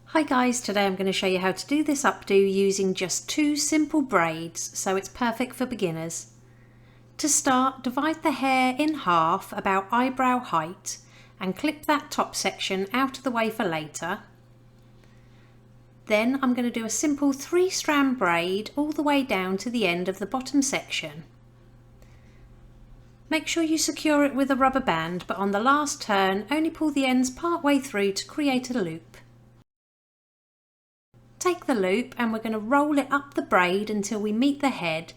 Hi guys, today I'm going to show you how to do this updo using just two simple braids, so it's perfect for beginners. To start, divide the hair in half about eyebrow height and clip that top section out of the way for later. Then I'm going to do a simple 3-strand braid all the way down to the end of the bottom section. Make sure you secure it with a rubber band, but on the last turn only pull the ends part way through to create a loop. Take the loop and we're going to roll it up the braid until we meet the head.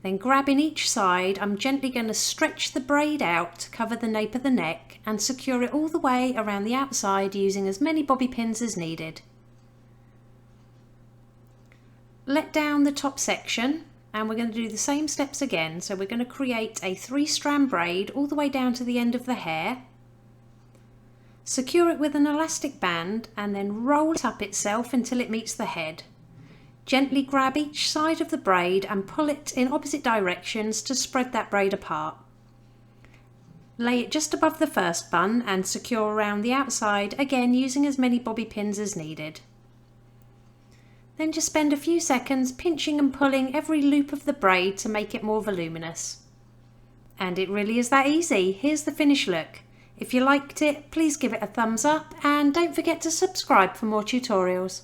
Then grabbing each side, I'm gently going to stretch the braid out to cover the nape of the neck and secure it all the way around the outside using as many bobby pins as needed. Let down the top section and we're going to do the same steps again. So we're going to create a 3-strand braid all the way down to the end of the hair. Secure it with an elastic band and then roll it up itself until it meets the head. Gently grab each side of the braid and pull it in opposite directions to spread that braid apart. Lay it just above the first bun and secure around the outside, again using as many bobby pins as needed. Then just spend a few seconds pinching and pulling every loop of the braid to make it more voluminous. And it really is that easy. Here's the finished look. If you liked it, please give it a thumbs up and don't forget to subscribe for more tutorials.